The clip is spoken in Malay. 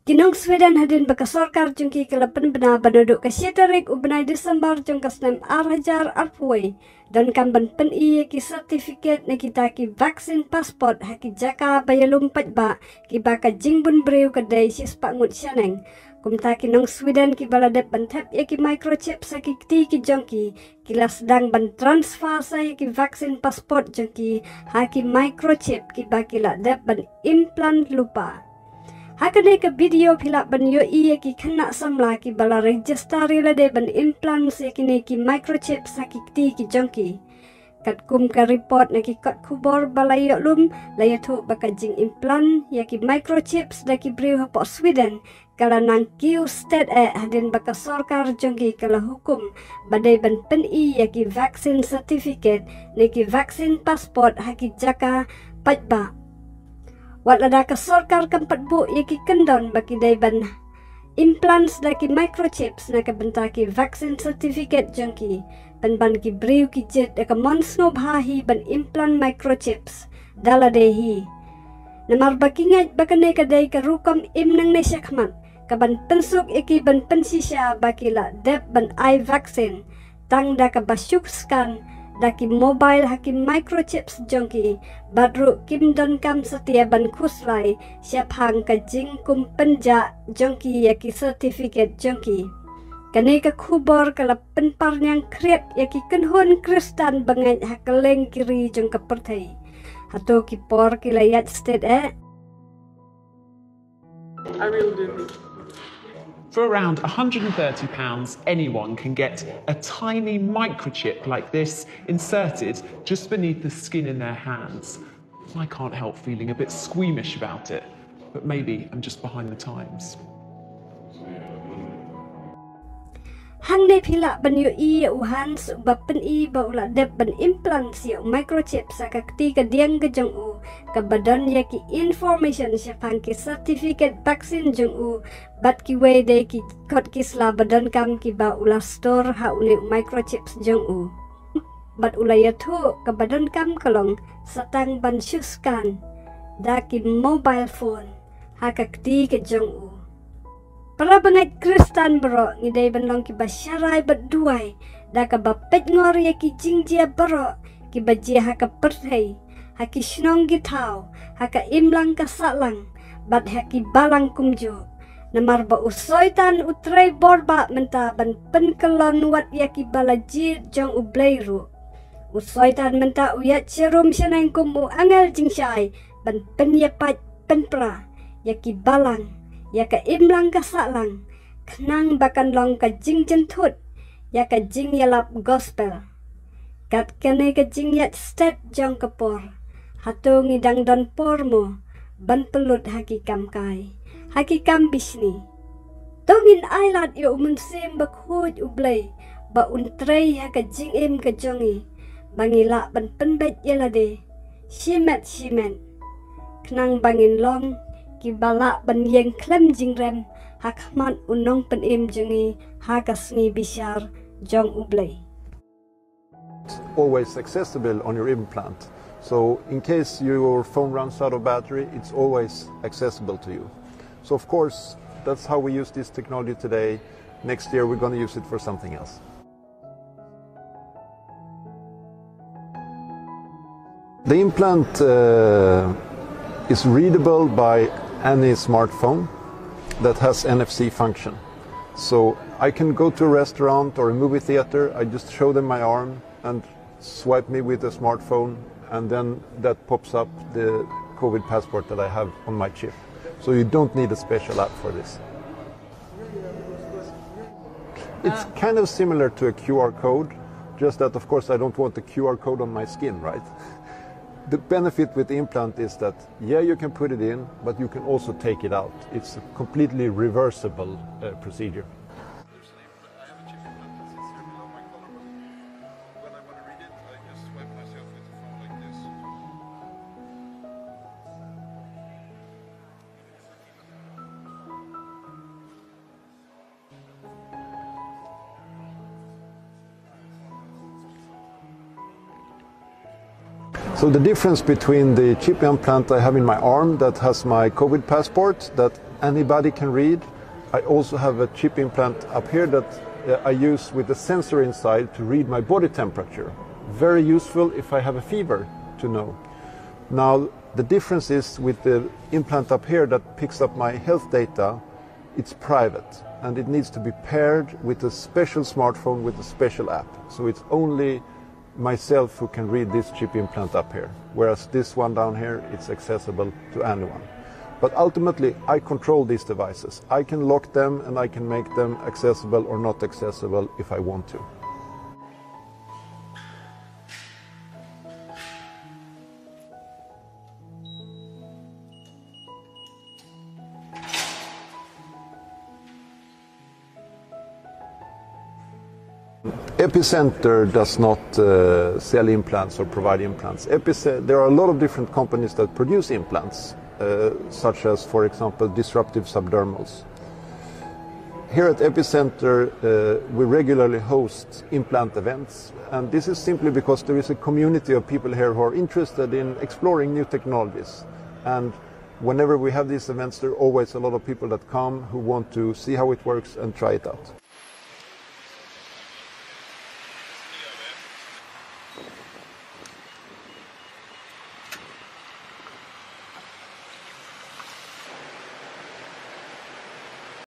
Kinong Sweden hadin baka sorkar jungki kelapan bena banaduk ke syetarik ubenai Desember jung kasnem arhajar arpuai dan kamban pen iya ki sertifikat na kita ki vaksin pasport haki jaka bayalum patba ki baka jingbun breu kedai sispak ngut syaneng kumta kinong Sweden ki baladep ban thep ya ki microchips haki ti ki jongki kila sedang ban transfer saya ki vaksin pasport jongki haki microchip ki bakila dep ban implant lupa. Hakane ke video pilak ban yo iya ki kena samla ki bala registari lade ban implant se kini ki microchip sakiti ki jongki. Kat kum ka report na ki kat kubor bala yo lum laya tu baka jing implant ya ki microchips da ki briu hapok Sweden kala nang kiu state hadin baka sorkar jongki kala hukum badai ban pen ya ki vaksin certificate na ki vaksin passport haki jaka patba. Wat lada ke sorkar keempat bu yaki kendon bagi daiban implants daki microchips na ke bentaki vaksin certificate jongki ban ki briu ki jet daka monsno bhahi ban implant microchips dala dehi namar bakingat bakane kadai ke rukam im nang ne syakmat kaban pensuk yaki ban pensisya bakila dep ban eye vaccine tang daka basyuk scan daki mobile hakim microchips jongki badru kim don kam setia ban kuslai siap hang ka jing kum penja jongki yaki certificate jongki kane ka khubor kala penpar nyang krep yaki kenhon kristan bangai hakeleng kiri jong ka perthai hato ki por ki layat state I really do. For around £130, anyone can get a tiny microchip like this inserted just beneath the skin in their hands. I can't help feeling a bit squeamish about it, but maybe I'm just behind the times. hang ne pila ban yo iya uhans ba pen I ba ula dep ban implant siyo microchip saka ketika diang ke jong u ke badan yaki information syapang ki certificate vaksin jong u bat ki we de ki kot ki sla badan kam ki ba ula store ha ule microchips jong u bat ula ya tu ke badan kam kalong satang ban syuskan da ki mobile phone ha ka ketika jong u para bangat Kristan bro ngidai banlong ki basyarai berduai da ka bapet ngor ya ki jingjia bro ki bajia ha ka perthai ha ki snong ki thau ha ka imlang ka salang bat ha ki balang kumjo namar ba usoitan utrai borba menta ban penkelon wat ya ki balajir jong ubleiru usoitan menta uyat serum senang kumu angal jingsyai ban penyapat penpra ya ki balang ya ka imlang ka salang kenang bakan long ka jing jentut ya ka jing yalap gospel kat kene ka jing yat stet jong kapor hato ngidang don pormo ban pelut hakikam kai hakikam bisni tongin ailat yo umunsim bakhuj ublay ba untrei ya ka jing em ka jongi bangila ban penbet yalade shimet kenang bangin long ki bala ban yeng klem jingrem hakman unong pen im jungi hakasni bishar jong ublay. Always accessible on your implant. So in case your phone runs out of battery, it's always accessible to you. So of course, that's how we use this technology today. Next year we're going to use it for something else. The implant is readable by any smartphone that has NFC function. So I can go to a restaurant or a movie theater, I just show them my arm and swipe me with a smartphone, and then that pops up the COVID passport that I have on my chip. So you don't need a special app for this. It's kind of similar to a QR code, just that of course I don't want the QR code on my skin, right? The benefit with the implant is that, yeah, you can put it in, but you can also take it out. It's a completely reversible procedure. So the difference between the chip implant I have in my arm that has my COVID passport, that anybody can read. I also have a chip implant up here that I use with a sensor inside to read my body temperature. Very useful if I have a fever to know. Now, the difference is with the implant up here that picks up my health data, it's private and it needs to be paired with a special smartphone with a special app. So it's only myself who can read this chip implant up here, whereas this one down here, it's accessible to anyone. But ultimately, I control these devices. I can lock them and I can make them accessible or not accessible if I want to. Epicenter does not sell implants or provide implants. There are a lot of different companies that produce implants, such as, for example, disruptive subdermals. Here at Epicenter, we regularly host implant events, and this is simply because there is a community of people here who are interested in exploring new technologies. And whenever we have these events, there are always a lot of people that come who want to see how it works and try it out.